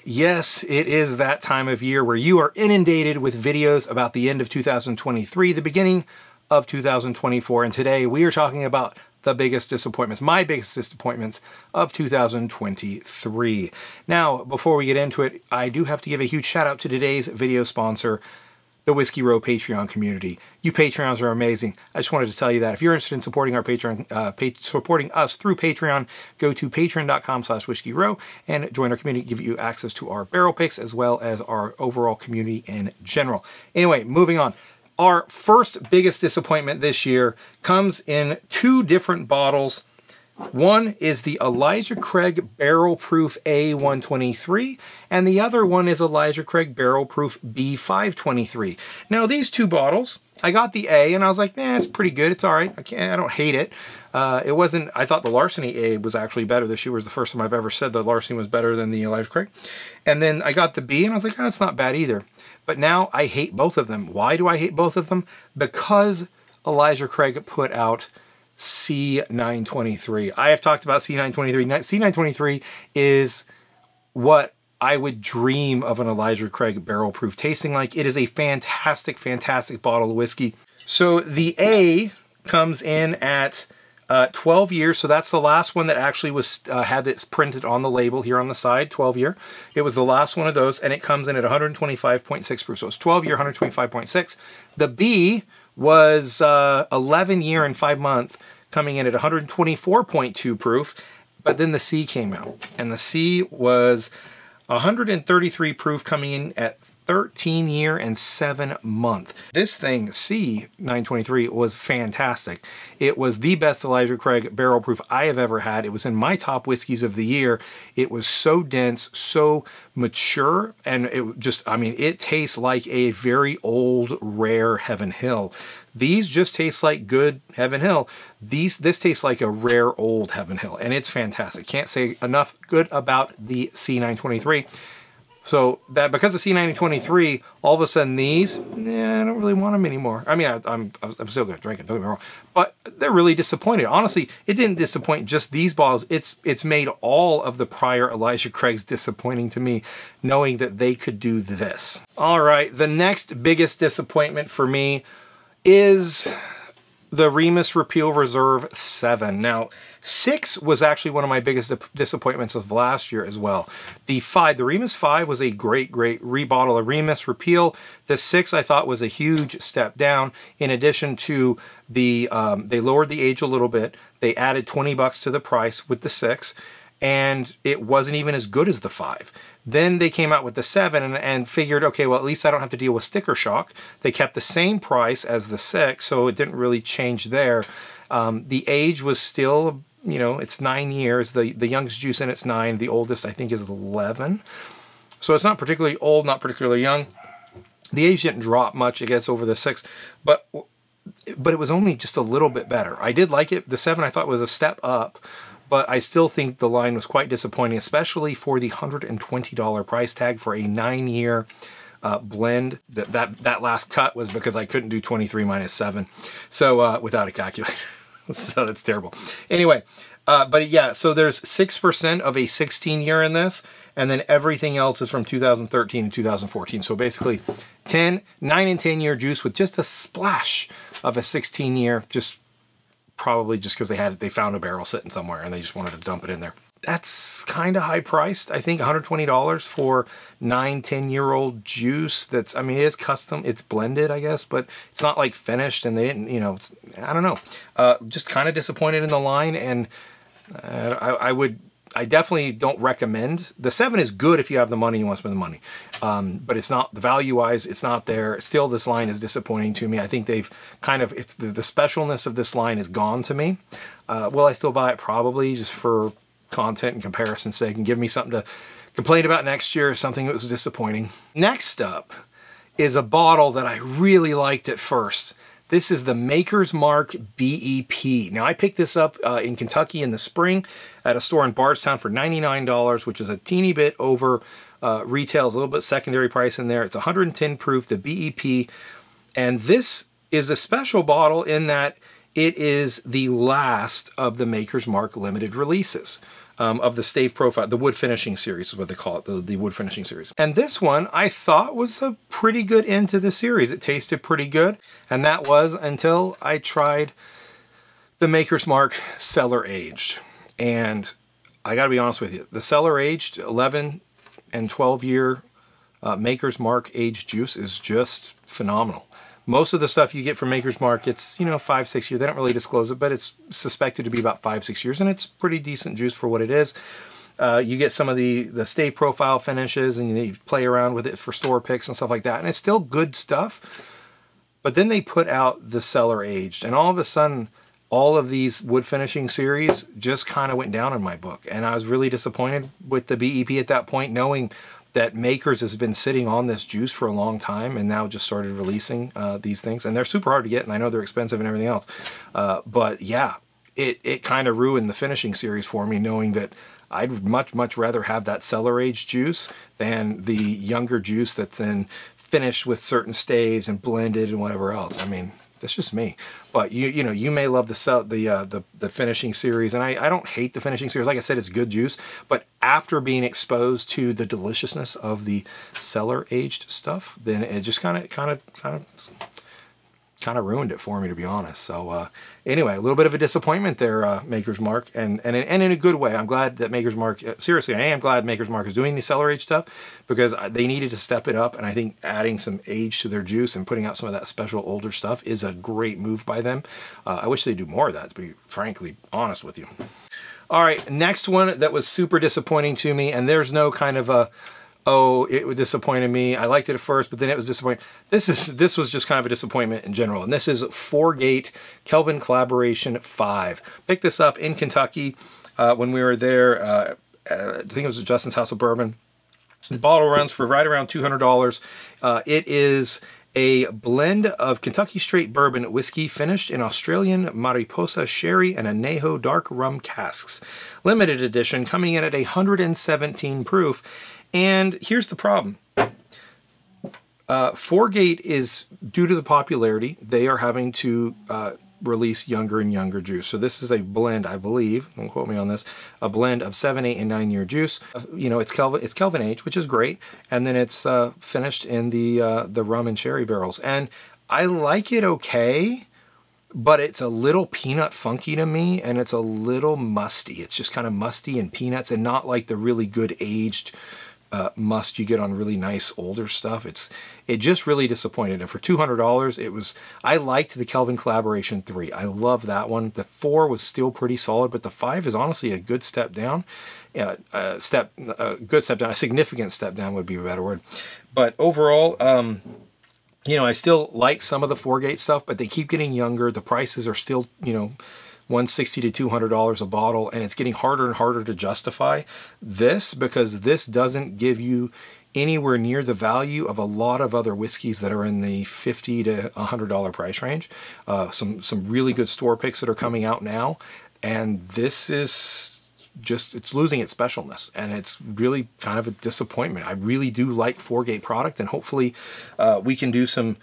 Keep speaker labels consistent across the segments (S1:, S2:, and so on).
S1: Yes, it is that time of year where you are inundated with videos about the end of 2023, the beginning of 2024, and today we are talking about the biggest disappointments, my biggest disappointments of 2023. Now, before we get into it, I do have to give a huge shout out to today's video sponsor, the Whiskey Row Patreon community. You Patreons are amazing. I just wanted to tell you that. If you're interested in supporting our Patreon, supporting us through Patreon, go to patreon.com/whiskeyrow and join our community, give you access to our barrel picks as well as our overall community in general. Anyway, moving on. Our first biggest disappointment this year comes in two different bottles. One is the Elijah Craig Barrel Proof A123, and the other one is Elijah Craig Barrel Proof B523. Now these two bottles, I got the A and I was like, it's pretty good, it's all right, I don't hate it. It wasn't, I thought the Larceny A was actually better. This year was the first time I've ever said the Larceny was better than the Elijah Craig. And then I got the B and I was like, it's not bad either. But now I hate both of them. Why do I hate both of them? Because Elijah Craig put out C923. I have talked about C923. C923 is what I would dream of an Elijah Craig barrel proof tasting like. It is a fantastic, fantastic bottle of whiskey. So the A comes in at 12 years. So that's the last one that actually was had this printed on the label here on the side, 12 year. It was the last one of those, and it comes in at 125.6 proof. So it's 12 year, 125.6. The B was 11 year and 5 month, coming in at 124.2 proof, but then the C came out, and the C was 133 proof, coming in at 13 year and 7 month. This thing, C923, was fantastic. It was the best Elijah Craig barrel proof I have ever had. It was in my top whiskeys of the year. It was so dense, so mature, and it just, I mean, it tastes like a very old, rare Heaven Hill. These just taste like good Heaven Hill. This tastes like a rare old Heaven Hill, and it's fantastic. Can't say enough good about the C923. So that because of C923, all of a sudden these, I don't really want them anymore. I mean, I'm still gonna drink it, don't get me wrong, but they're really disappointed. Honestly, it didn't disappoint just these bottles. It's made all of the prior Elijah Craigs disappointing to me, knowing that they could do this. All right, the next biggest disappointment for me is the Remis Repeal Reserve 7. Now, 6 was actually one of my biggest disappointments of last year as well. The Remis 5 was a great rebottle of Remis Repeal. The 6 I thought was a huge step down. In addition to the, they lowered the age a little bit. They added 20 bucks to the price with the 6, and it wasn't even as good as the 5. Then they came out with the 7 and figured, okay, well, at least I don't have to deal with sticker shock. They kept the same price as the 6, so it didn't really change there. The age was still, you know, it's 9 years. The youngest juice in it's 9. The oldest, I think, is 11. So it's not particularly old, not particularly young. The age didn't drop much, I guess, over the 6, but it was only just a little bit better. I did like it. The 7 I thought was a step up, but I still think the line was quite disappointing, especially for the $120 price tag for a 9-year blend. That last cut was because I couldn't do 23 minus 7, so without a calculator. So that's terrible. Anyway, but yeah, so there's 6% of a 16-year in this, and then everything else is from 2013 and 2014. So basically 9 and 10-year juice with just a splash of a 16-year, probably just because they found a barrel sitting somewhere and they just wanted to dump it in there. That's kind of high priced. I think $120 for 9-10-year-old juice. That's, I mean, it is custom, it's blended, I guess, but it's not like finished, and they didn't, you know, I don't know. Just kind of disappointed in the line, and I definitely don't recommend. The 7 is good if you have the money, you want to spend the money. But it's not, the value-wise, it's not there. Still, this line is disappointing to me. I think they've kind of, it's the specialness of this line is gone to me. Will I still buy it? Probably, just for content and comparison's sake, and give me something to complain about next year, something that was disappointing. Next up is a bottle that I really liked at first. This is the Maker's Mark BEP. Now, I picked this up in Kentucky in the spring at a store in Bardstown for $99, which is a teeny bit over retail. It's a little bit secondary price in there. It's 110 proof, the BEP. And this is a special bottle in that it is the last of the Maker's Mark limited releases. Of the stave profile, the wood finishing series is what they call it, the wood finishing series. And this one I thought was a pretty good end to the series. It tasted pretty good, and that was until I tried the Maker's Mark Cellar Aged. And I gotta be honest with you, the Cellar Aged 11 and 12 year Maker's Mark aged juice is just phenomenal. Most of the stuff you get from Maker's Mark, it's, you know, 5-6 years. They don't really disclose it, but it's suspected to be about 5-6 years, and it's pretty decent juice for what it is. You get some of the stave profile finishes, and you play around with it for store picks and stuff like that, and it's still good stuff. But then they put out the Cellar Aged, and all of a sudden, all of these wood finishing series just kind of went down in my book, and I was really disappointed with the BEP at that point, knowing that Makers has been sitting on this juice for a long time and now just started releasing these things. And they're super hard to get, and I know they're expensive and everything else. But yeah, it kind of ruined the finishing series for me, knowing that I'd much rather have that cellar aged juice than the younger juice that's then finished with certain staves and blended and whatever else. I mean, that's just me. But you know, you may love the finishing series, and I don't hate the finishing series. Like I said, it's good juice. But after being exposed to the deliciousness of the cellar aged stuff, then it just kind of ruined it for me, to be honest. So anyway, a little bit of a disappointment there, Maker's Mark, and in a good way. I'm glad that Maker's Mark, seriously, I am glad Maker's Mark is doing the cellar aged stuff, because they needed to step it up, and I think adding some age to their juice and putting out some of that special older stuff is a great move by them. I wish they'd do more of that, to be frankly honest with you. All right, next one that was super disappointing to me, and there's no kind of a, oh, it disappointed me, I liked it at first, but then it was disappointing. This was just kind of a disappointment in general, and this is Forgate Kelvin Collaboration 5. Picked this up in Kentucky when we were there. I think it was at Justin's House of Bourbon. The bottle runs for right around $200. It is a blend of Kentucky straight bourbon whiskey finished in Australian Mariposa sherry and añejo dark rum casks. Limited edition, coming in at 117 proof. And here's the problem. Forgate is, due to the popularity, they are having to release younger and younger juice. So this is a blend, I believe, don't quote me on this, a blend of 7, 8, and 9 year juice. You know, it's Kelvin aged, which is great, and then it's finished in the rum and sherry barrels. And I like it okay, but it's a little peanut funky to me, and it's a little musty. It's just kind of musty and peanuts, and not like the really good aged must you get on really nice older stuff. It just really disappointed. And for $200, it was, I liked the Kelvin Collaboration 3. I love that one. The 4 was still pretty solid, but the 5 is honestly a good step down. Yeah, a good step down. A significant step down would be a better word. But overall, you know, I still like some of the Forgate stuff, but they keep getting younger. The prices are still, you know, $160 to $200 a bottle, and it's getting harder and harder to justify this, because this doesn't give you anywhere near the value of a lot of other whiskeys that are in the $50 to $100 price range. Some really good store picks that are coming out now, and this is just, it's losing its specialness, and it's really kind of a disappointment. I really do like Forgate product, and hopefully we can do some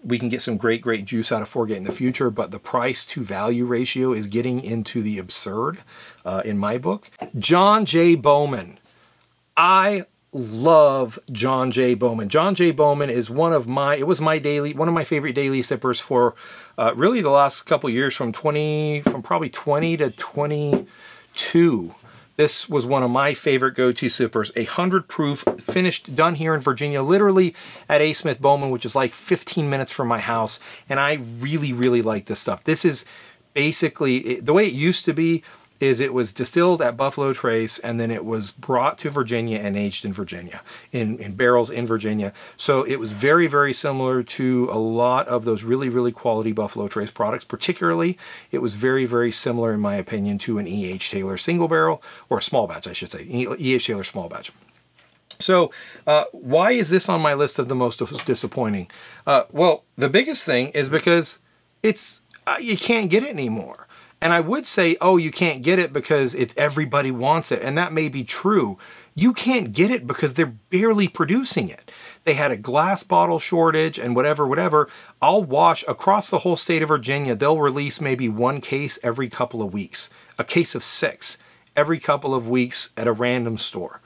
S1: we can get some great juice out of Forgate in the future, but the price to value ratio is getting into the absurd in my book. John J Bowman. I love John J Bowman. John J Bowman is one of my favorite daily sippers for really the last couple years, from probably 20 to 22. This was one of my favorite go-to sippers. 100 proof, finished, done here in Virginia, literally at A. Smith Bowman, which is like 15 minutes from my house. And I really like this stuff. This is basically, the way it used to be is it was distilled at Buffalo Trace, and then it was brought to Virginia and aged in Virginia, in barrels in Virginia. So it was very similar to a lot of those really quality Buffalo Trace products. Particularly, it was very similar, in my opinion, to an E.H. Taylor single barrel, or a small batch, I should say, E.H. Taylor small batch. So why is this on my list of the most disappointing? Well, the biggest thing is because it's you can't get it anymore. And I would say, oh, you can't get it because everybody wants it. And that may be true. You can't get it because they're barely producing it. they had a glass bottle shortage and whatever. I'll watch across the whole state of Virginia, they'll release maybe one case every couple of weeks, a case of 6 every couple of weeks at a random store.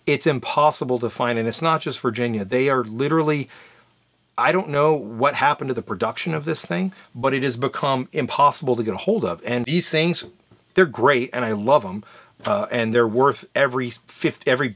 S1: It's impossible to find, and it's not just Virginia. They are literally, I don't know what happened to the production of this thing, but it has become impossible to get a hold of. And these things, they're great, and I love them. And they're worth every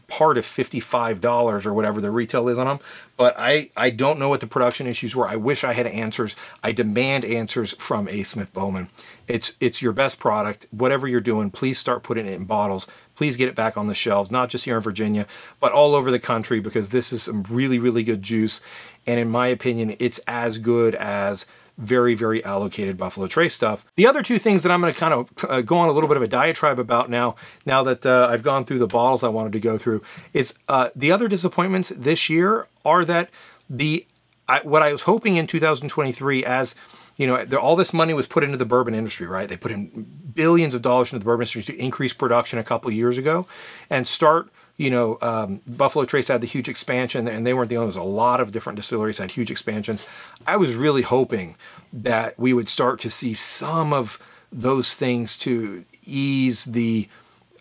S1: part of $55 or whatever the retail is on them. But I don't know what the production issues were. I wish I had answers. I demand answers from A. Smith Bowman. It's your best product. Whatever you're doing, please start putting it in bottles. Please get it back on the shelves, not just here in Virginia, but all over the country, because this is some really, really good juice. And in my opinion, it's as good as very, very allocated Buffalo Trace stuff. The other two things that I'm going to kind of go on a little bit of a diatribe about now that I've gone through the bottles I wanted to go through, is the other disappointments this year are that what I was hoping in 2023, as you know, all this money was put into the bourbon industry, right? They put in billions of dollars into the bourbon industry to increase production a couple of years ago and start, you know, Buffalo Trace had the huge expansion, and they weren't the only ones. A lot of different distilleries had huge expansions. I was really hoping that we would start to see some of those things to ease the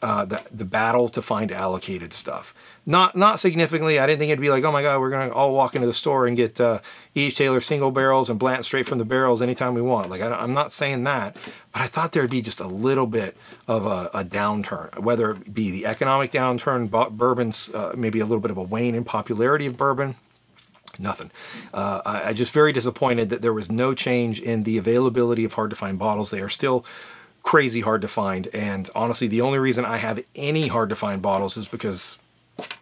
S1: battle to find allocated stuff. Not significantly. I didn't think it'd be like, oh my God, we're going to all walk into the store and get E.H. Taylor single barrels and Blanton straight from the barrels anytime we want. Like, I'm not saying that, but I thought there'd be just a little bit of a downturn, whether it be the economic downturn, bourbon's maybe a little bit of a wane in popularity of bourbon. Nothing. I just very disappointed that there was no change in the availability of hard to find bottles. They are still crazy hard to find, and honestly, the only reason I have any hard to find bottles is because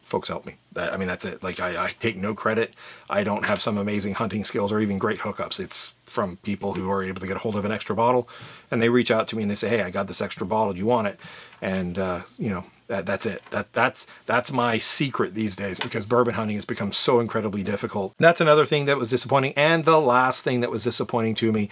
S1: folks help me. I mean, that's it. Like, I take no credit. I don't have some amazing hunting skills or even great hookups. It's from people who are able to get a hold of an extra bottle, and they reach out to me and they say, hey, I got this extra bottle. Do you want it? And, you know, that's it. That's my secret these days, because bourbon hunting has become so incredibly difficult. That's another thing that was disappointing. And the last thing that was disappointing to me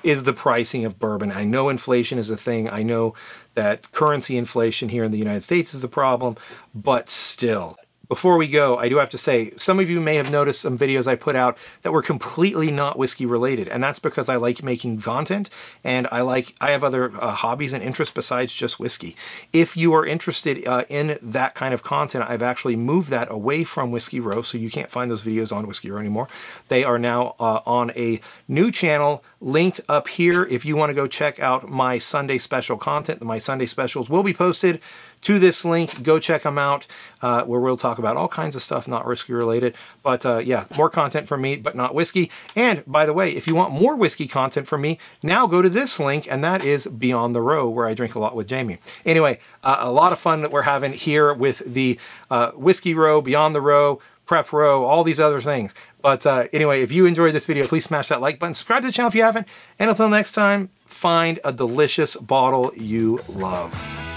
S1: is the pricing of bourbon. I know inflation is a thing. I know that currency inflation here in the United States is a problem, but still. Before we go, I do have to say, some of you may have noticed some videos I put out that were completely not whiskey related, and that's because I like making content, and I have other hobbies and interests besides just whiskey. If you are interested in that kind of content, I've actually moved that away from Whiskey Row, so you can't find those videos on Whiskey Row anymore. They are now on a new channel linked up here. If you want to go check out my Sunday special content, my Sunday specials will be posted to this link. Go check them out, where we'll talk about all kinds of stuff not whiskey related. But yeah, more content from me, but not whiskey. And by the way, if you want more whiskey content from me, now go to this link, and that is Beyond the Row, where I drink a lot with Jamie. Anyway, a lot of fun that we're having here with the Whiskey Row, Beyond the Row, Prep Row, all these other things. But anyway, if you enjoyed this video, please smash that like button, subscribe to the channel if you haven't, and until next time, find a delicious bottle you love.